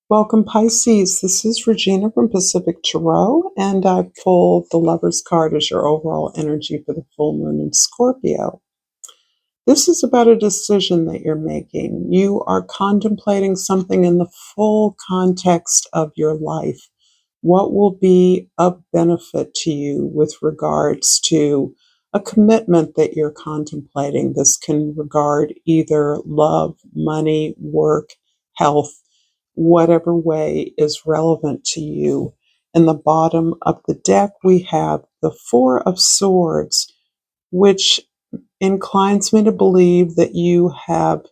Welcome, Pisces. This is Regina from Pacific Tarot, and I pulled the Lover's card as your overall energy for the full moon in Scorpio. This is about a decision that you're making. You are contemplating something in the full context of your life. What will be of benefit to you with regards to a commitment that you're contemplating? This can regard either love, money, work, health, whatever way is relevant to you. In the bottom of the deck, we have the Four of Swords, which inclines me to believe that you have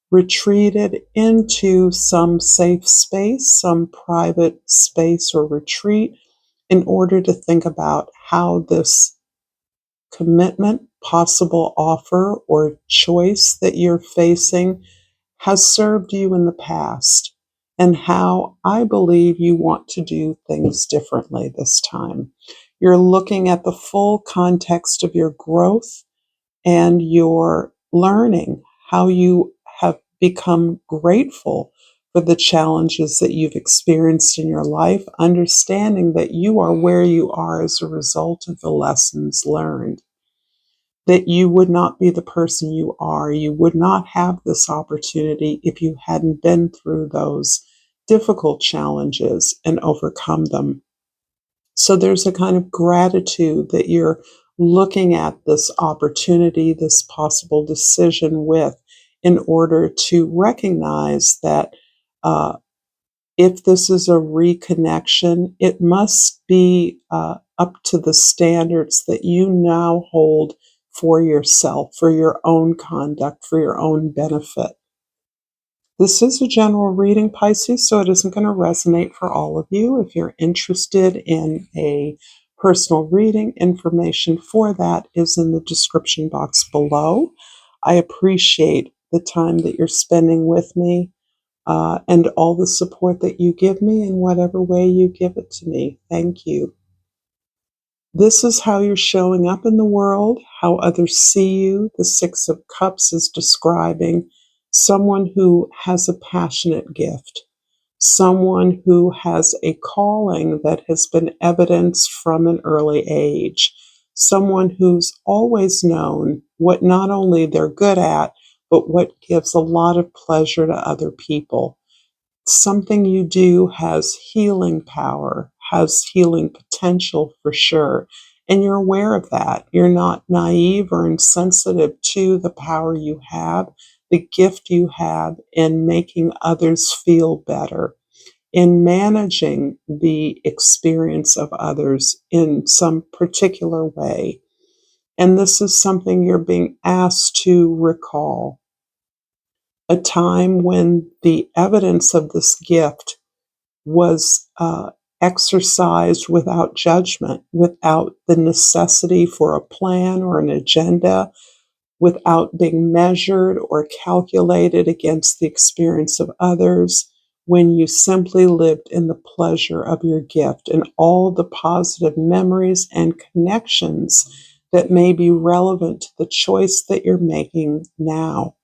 retreated into some safe space, some private space or retreat, in order to think about how this commitment, possible offer, or choice that you're facing has served you in the past, and how I believe you want to do things differently this time. You're looking at the full context of your growth and your learning, how you have become grateful for the challenges that you've experienced in your life, understanding that you are where you are as a result of the lessons learned, that you would not be the person you are. You would not have this opportunity if you hadn't been through those difficult challenges and overcome them. So there's a kind of gratitude that you're looking at this opportunity, this possible decision with, in order to recognize that if this is a reconnection, it must be up to the standards that you now hold for yourself, for your own conduct, for your own benefit. This is a general reading, Pisces, so it isn't going to resonate for all of you. If you're interested in a personal reading, information for that is in the description box below. I appreciate the time that you're spending with me and all the support that you give me in whatever way you give it to me. Thank you. This is how you're showing up in the world, how others see you. The Six of Cups is describing someone who has a passionate gift, someone who has a calling that has been evidenced from an early age, someone who's always known what not only they're good at, but what gives a lot of pleasure to other people. Something you do has healing power, has healing potential for sure. And you're aware of that. You're not naive or insensitive to the power you have, the gift you have in making others feel better, in managing the experience of others in some particular way. And this is something you're being asked to recall. A time when the evidence of this gift was exercised without judgment, without the necessity for a plan or an agenda, without being measured or calculated against the experience of others, when you simply lived in the pleasure of your gift and all the positive memories and connections that may be relevant to the choice that you're making now.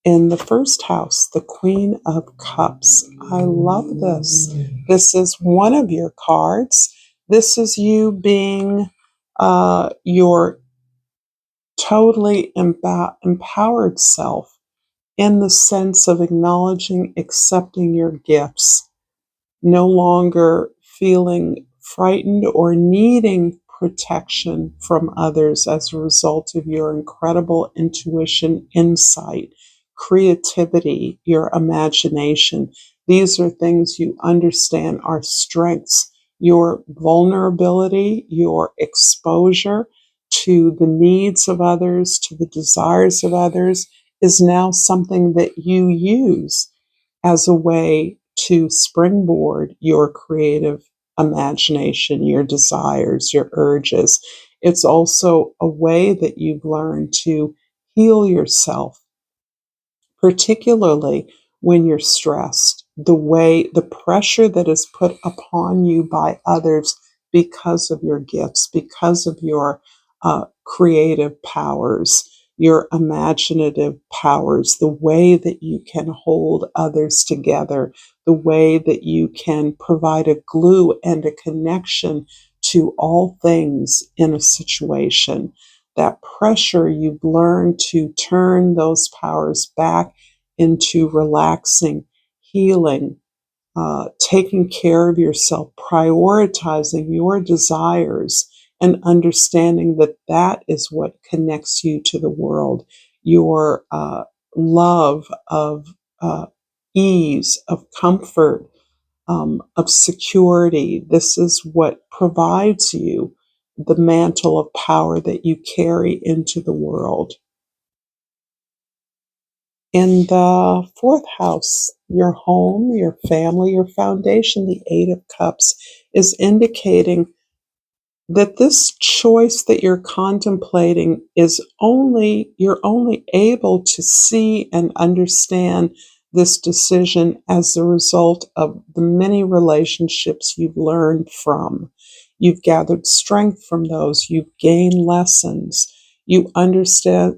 In the first house, the Queen of Cups. I love this. This is one of your cards. This is you being your totally empowered self in the sense of acknowledging, accepting your gifts, no longer feeling frightened or needing protection from others as a result of your incredible intuition, insight, creativity, your imagination. These are things you understand are strengths. Your vulnerability, your exposure to the needs of others, to the desires of others, is now something that you use as a way to springboard your creative imagination, your desires, your urges. It's also a way that you've learned to heal yourself, particularly when you're stressed. The pressure that is put upon you by others because of your gifts, because of your creative powers. your imaginative powers, the way that you can hold others together, the way that you can provide a glue and a connection to all things in a situation. That pressure, you've learned to turn those powers back into relaxing, healing, taking care of yourself, prioritizing your desires, and understanding that that is what connects you to the world. Your love of ease, of comfort, of security. This is what provides you the mantle of power that you carry into the world. In the fourth house, your home, your family, your foundation, the Eight of Cups is indicating that this choice that you're contemplating you're only able to see and understand this decision as a result of the many relationships you've learned from. You've gathered strength from those, you've gained lessons, you understand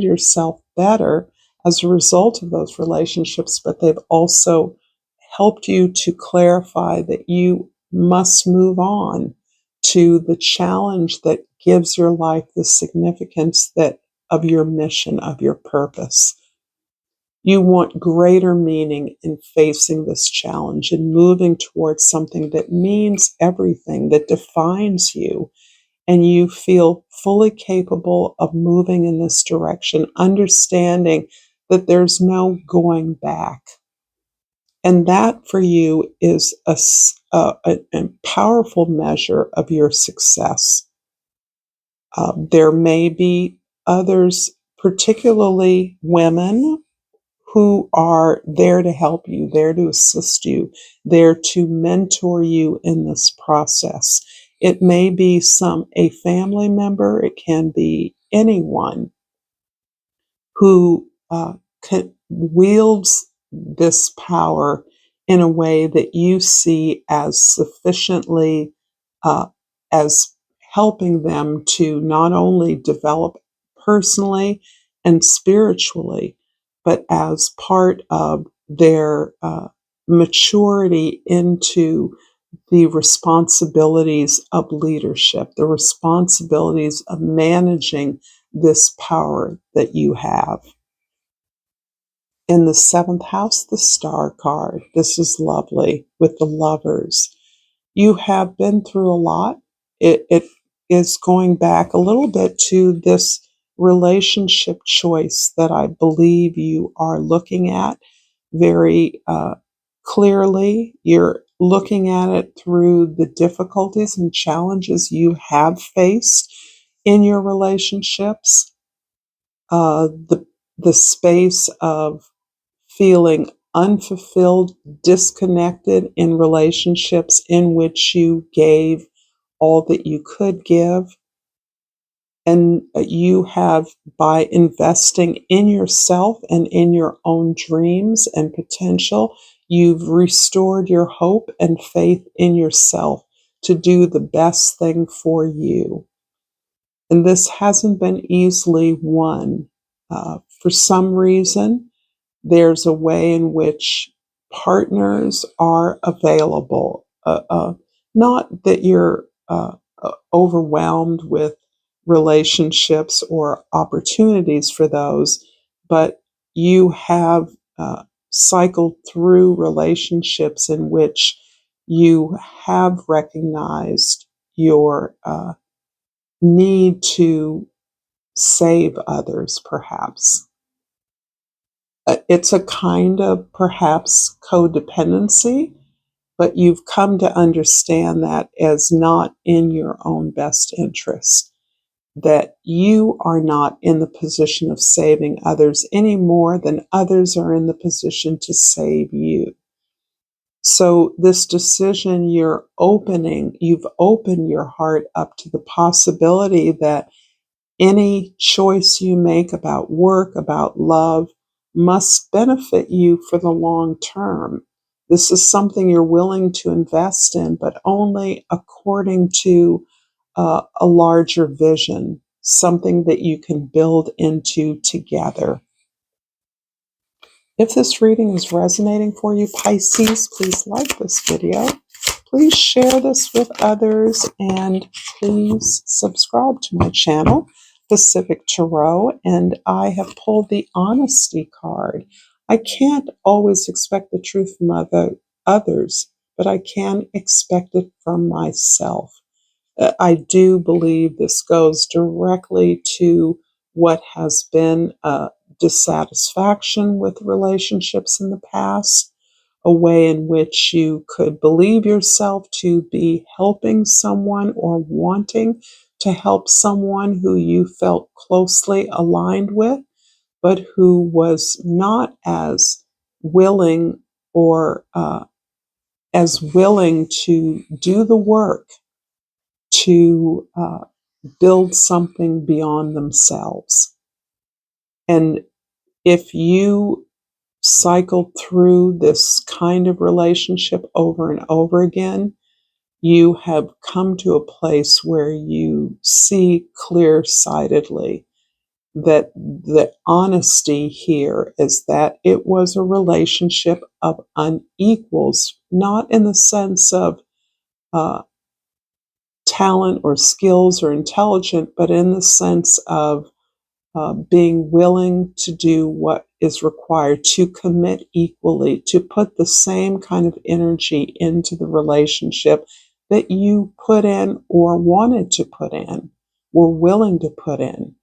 yourself better as a result of those relationships, but they've also helped you to clarify that you must move on to the challenge that gives your life the significance that of your mission, of your purpose. You want greater meaning in facing this challenge and moving towards something that means everything, that defines you, and you feel fully capable of moving in this direction, understanding that there's no going back. And that for you is a powerful measure of your success. There may be others, particularly women, who are there to help you, there to assist you, there to mentor you in this process. It may be a family member, it can be anyone who wields this power in a way that you see as sufficiently as helping them to not only develop personally and spiritually, but as part of their maturity into the responsibilities of leadership, the responsibilities of managing this power that you have. In the seventh house, the Star card. This is lovely with the Lovers. You have been through a lot. It is going back a little bit to this relationship choice that I believe you are looking at very clearly. You're looking at it through the difficulties and challenges you have faced in your relationships, the space of feeling unfulfilled, disconnected in relationships in which you gave all that you could give. And you have, by investing in yourself and in your own dreams and potential, you've restored your hope and faith in yourself to do the best thing for you. And this hasn't been easily won. For some reason, there's a way in which partners are available. Not that you're overwhelmed with relationships or opportunities for those, but you have cycled through relationships in which you have recognized your need to save others, perhaps. It's a kind of perhaps codependency, but you've come to understand that as not in your own best interest, that you are not in the position of saving others any more than others are in the position to save you. So this decision you've opened your heart up to the possibility that any choice you make about work, about love, must benefit you for the long term. This is something you're willing to invest in, but only according to a larger vision. something that you can build into together. If this reading is resonating for you, Pisces, please like this video. Please share this with others, and please subscribe to my channel, Pacific Tarot. And I have pulled the Honesty card. I can't always expect the truth from others, but I can expect it from myself. I do believe this goes directly to what has been dissatisfaction with relationships in the past, a way in which you could believe yourself to be helping someone or wanting to help someone who you felt closely aligned with, but who was not as willing or as willing to do the work to build something beyond themselves. And if you cycle through this kind of relationship over and over again, you have come to a place where you see clear-sightedly that the honesty here is that it was a relationship of unequals, not in the sense of talent or skills or intelligent, but in the sense of being willing to do what is required, to commit equally, to put the same kind of energy into the relationship that you put in or wanted to put in, were willing to put in.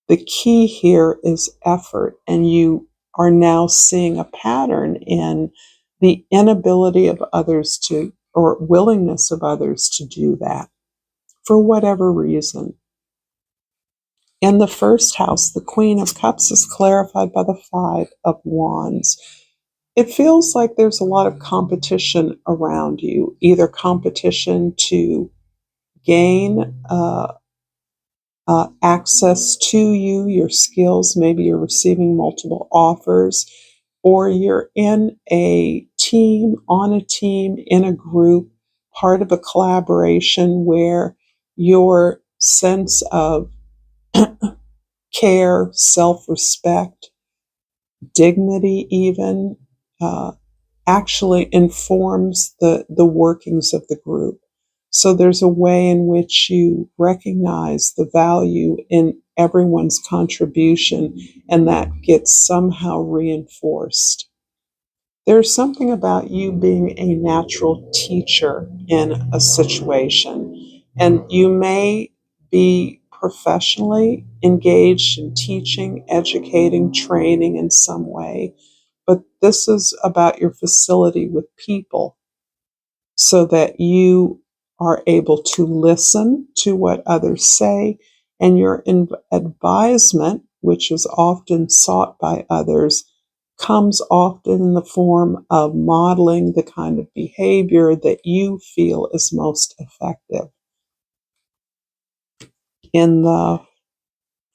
The key here is effort, and you are now seeing a pattern in the inability of others to, or willingness of others to do that for whatever reason. In the first house, the Queen of Cups is clarified by the Five of Wands. It feels like there's a lot of competition around you, either competition to gain access to you, your skills. Maybe you're receiving multiple offers, or you're in a team, on a team, in a group, part of a collaboration where your sense of care, self-respect, dignity even, actually informs the workings of the group. So there's a way in which you recognize the value in everyone's contribution, and that gets somehow reinforced. There's something about you being a natural teacher in a situation, and you may be professionally engaged in teaching, educating, training in some way, but this is about your facility with people so that you are able to listen to what others say, and your advisement, which is often sought by others, comes often in the form of modeling the kind of behavior that you feel is most effective. In the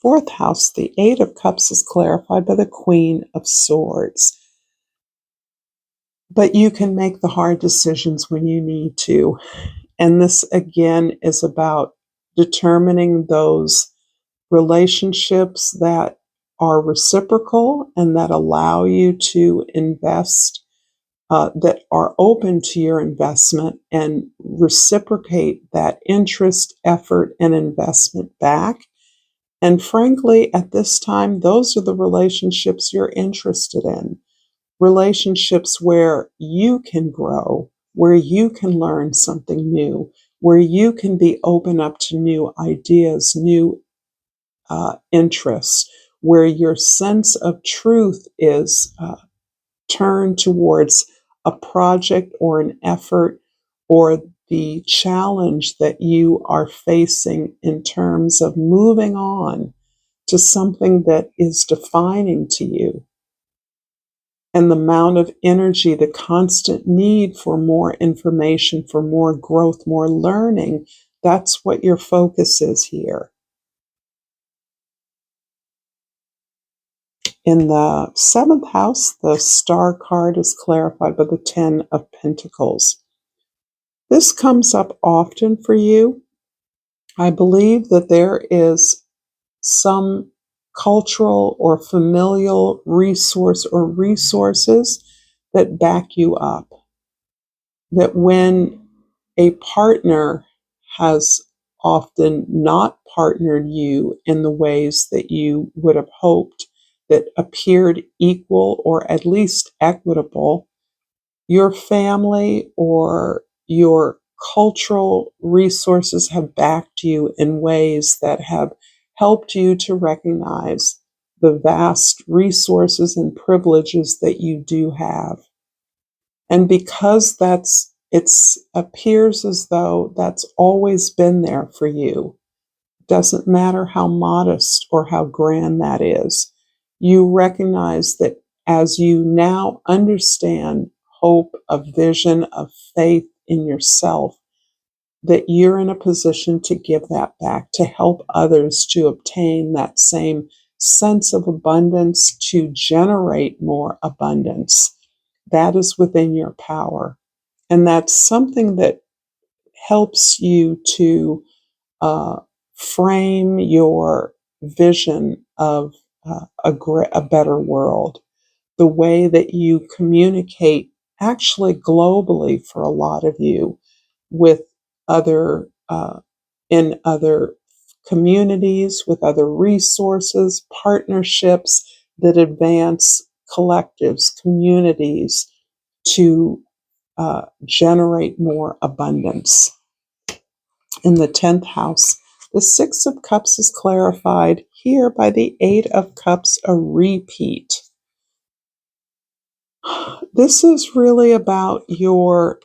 fourth house, the Eight of Cups is clarified by the Queen of Swords. But you can make the hard decisions when you need to. And this, again, is about determining those relationships that are reciprocal and that allow you to invest, that are open to your investment and reciprocate that interest, effort, and investment back. And frankly, at this time, those are the relationships you're interested in. Relationships where you can grow, where you can learn something new, where you can be open up to new ideas, new interests, where your sense of truth is turned towards a project or an effort or the challenge that you are facing in terms of moving on to something that is defining to you. And the amount of energy, the constant need for more information, for more growth, more learning, that's what your focus is here. In the seventh house, the Star card is clarified by the Ten of Pentacles. This comes up often for you. I believe that there is some cultural or familial resource or resources that back you up. That when a partner has often not partnered you in the ways that you would have hoped that appeared equal or at least equitable, your family or your cultural resources have backed you in ways that have helped you to recognize the vast resources and privileges that you do have. And because it appears as though that's always been there for you, doesn't matter how modest or how grand that is, you recognize that as you now understand hope, a vision of faith in yourself, that you're in a position to give that back, to help others to obtain that same sense of abundance, to generate more abundance. That is within your power. And that's something that helps you to frame your vision of a better world. The way that you communicate, actually globally for a lot of you, with other in other communities, with other resources, partnerships that advance collectives, communities to generate more abundance. In the 10th house, the Six of Cups is clarified here by the Eight of Cups, a repeat. This is really about your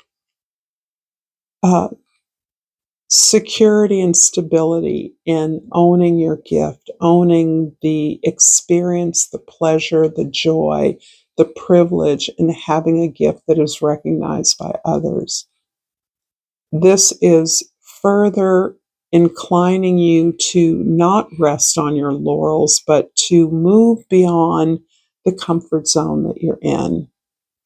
security and stability in owning your gift, owning the experience, the pleasure, the joy, the privilege in having a gift that is recognized by others. This is further inclining you to not rest on your laurels, but to move beyond the comfort zone that you're in.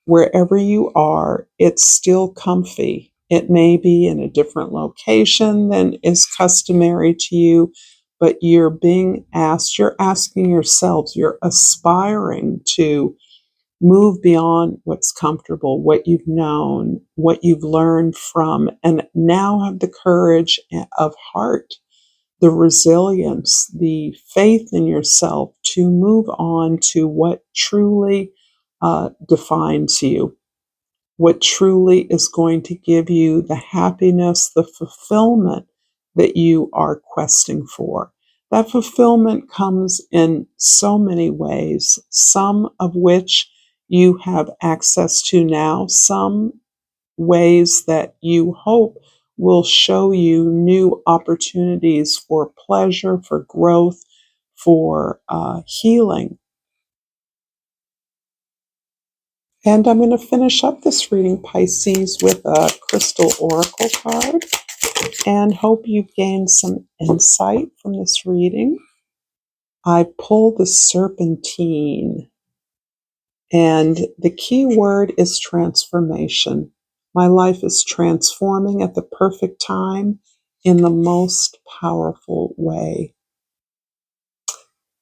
Wherever you are, it's still comfy. It may be in a different location than is customary to you, but you're being asked, you're asking yourselves, you're aspiring to move beyond what's comfortable, what you've known, what you've learned from, and now have the courage of heart, the resilience, the faith in yourself to move on to what truly defines you, what truly is going to give you the happiness, the fulfillment that you are questing for. That fulfillment comes in so many ways, some of which you have access to now, some ways that you hope will show you new opportunities for pleasure, for growth, for healing. And I'm going to finish up this reading, Pisces, with a crystal oracle card, and hope you've gained some insight from this reading. I pulled the Serpentine, and the key word is transformation. My life is transforming at the perfect time in the most powerful way.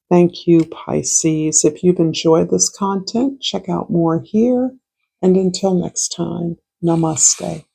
Thank you, Pisces. If you've enjoyed this content, check out more here. And until next time, namaste.